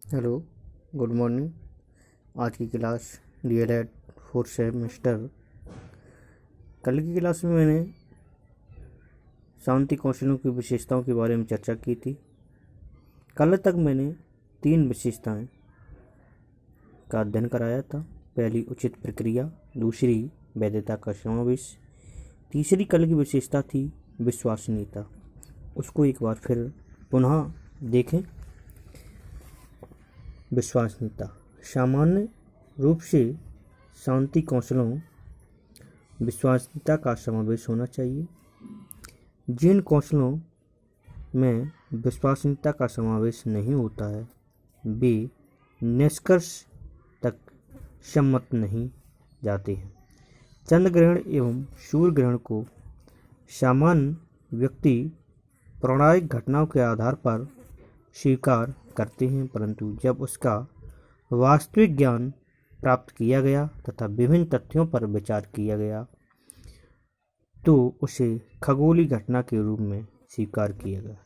Hello, good morning. आज की class DElEd fourth semester. कल की क्लास में मैंने शांति कौशलों की विशेषताओं के बारे में चर्चा की थी। कल तक मैंने 3 विशेषताएं का अध्ययन कराया था। पहली उचित प्रक्रिया, दूसरी वैधता का समावेश, तीसरी कल की विशेषता थी विश्वसनीयता। उसको एक बार फिर पुनः देखें। विश्वसनीयता सामान्य रूप से शांति कौशलों विश्वसनीयता का समावेश होना चाहिए। जिन कौशलों में विश्वसनीयता का समावेश नहीं होता है वे निष्कर्ष तक सम्मत नहीं जाते हैं। चंद्र ग्रहण एवं सूर्य ग्रहण को सामान्य व्यक्ति पौराणिक घटनाओं के आधार पर स्वीकार करते हैं, परंतु जब उसका वास्तविक ज्ञान प्राप्त किया गया तथा विभिन्न तथ्यों पर विचार किया गया तो उसे खगोलीय घटना के रूप में स्वीकार किया गया।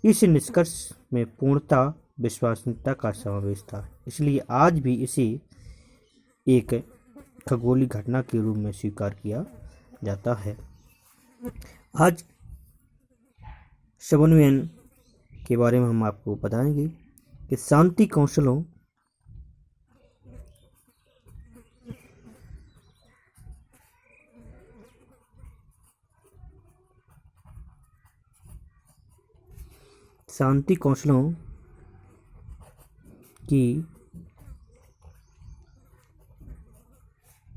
इस निष्कर्ष में पूर्णता विश्वसनीयता का समावेश था, इसलिए आज भी इसे एक खगोलीय घटना के रूप में स्वीकार किया जाता है। आज समन्वयन के बारे में हम आपको बताएंगे कि शांति कौशलों की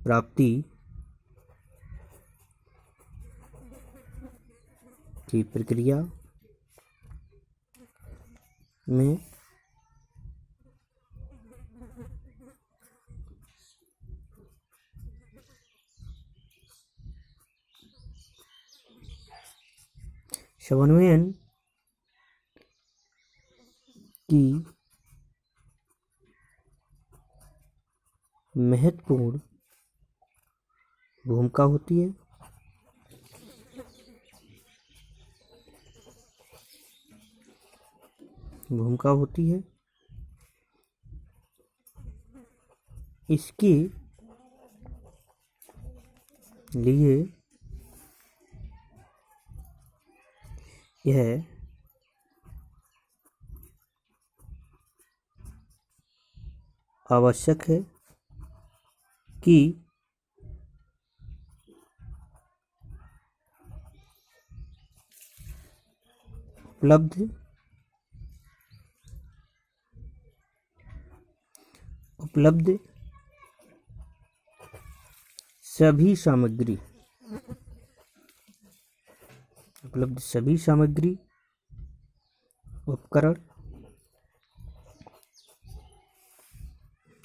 प्राप्ति की प्रक्रिया में समन्वयन की महत्वपूर्ण भूमिका होती है। इसके लिए यह आवश्यक है कि उपलब्ध सभी सामग्री उपकरण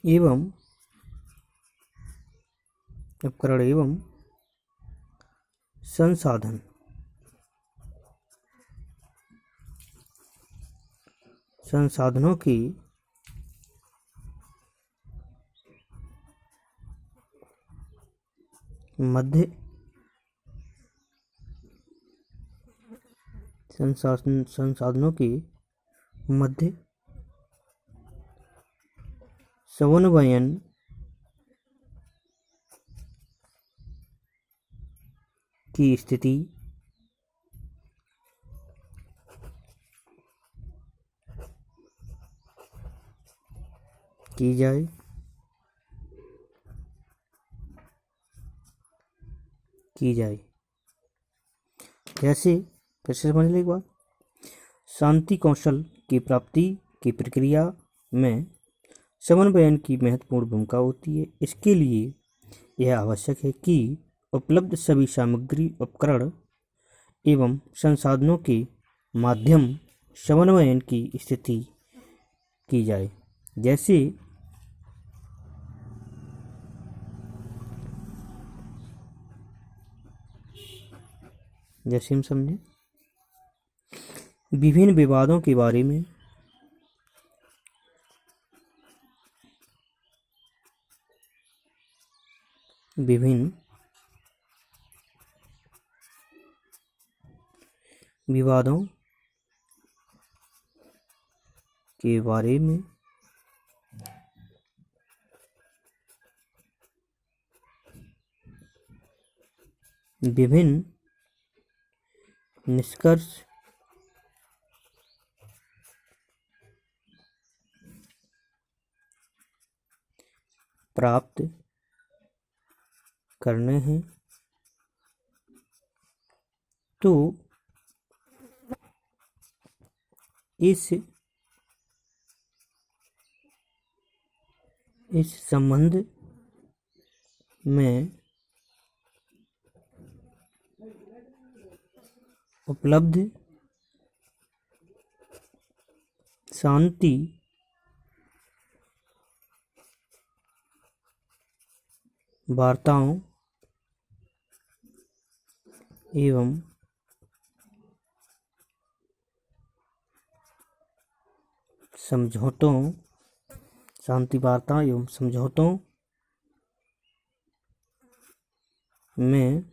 एवं संसाधनों की मध्य समन्वयन की स्थिति की जाए। कैसे? फिर से समझ लें एक बार। शांति कौशल की प्राप्ति की प्रक्रिया में समन्वयन की महत्वपूर्ण भूमिका होती है। इसके लिए यह आवश्यक है कि उपलब्ध सभी सामग्री उपकरण एवं संसाधनों के माध्यम समन्वयन की स्थिति की जाए। जैसे हम समझें, विभिन्न विवादों के बारे में विभिन्न निष्कर्ष प्राप्त करने हैं तो इस संबंध में उपलब्ध शांति वार्ताओं एवं समझौतों में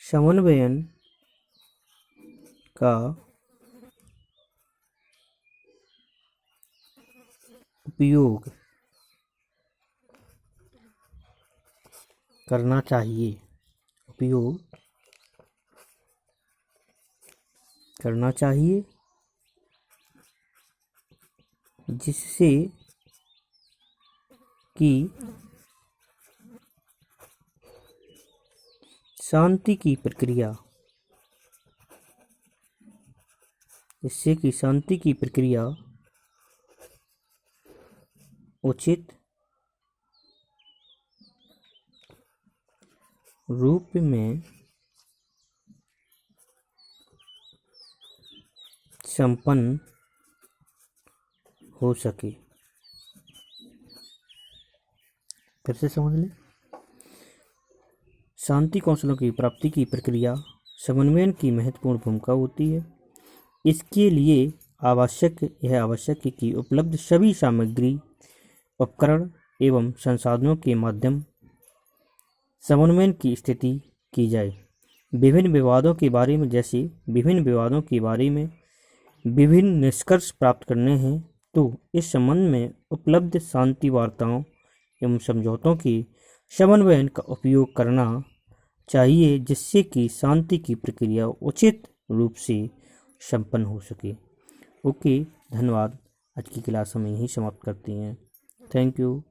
समन्वयन का उपयोग करना चाहिए जिससे कि शांति की प्रक्रिया उचित रूप में संपन्न हो सके। फिर से समझ लें। शांति कौशलों की प्राप्ति की प्रक्रिया समन्वयन की महत्वपूर्ण भूमिका होती है। इसके लिए यह आवश्यक है कि उपलब्ध सभी सामग्री, उपकरण एवं संसाधनों के माध्यम समन्वयन की स्थिति की जाए। विभिन्न विवादों के बारे में विभिन्न निष्कर्ष प्राप्त करने हैं तो इस संबंध में उपलब्ध शांति वार्ताओं एवं समझौतों के समन्वयन का उपयोग करना चाहिए जिससे कि शांति की प्रक्रिया उचित रूप से संपन्न हो सके। ओके, धन्यवाद। आज की क्लास हम यहीं समाप्त करते हैं। Thank you.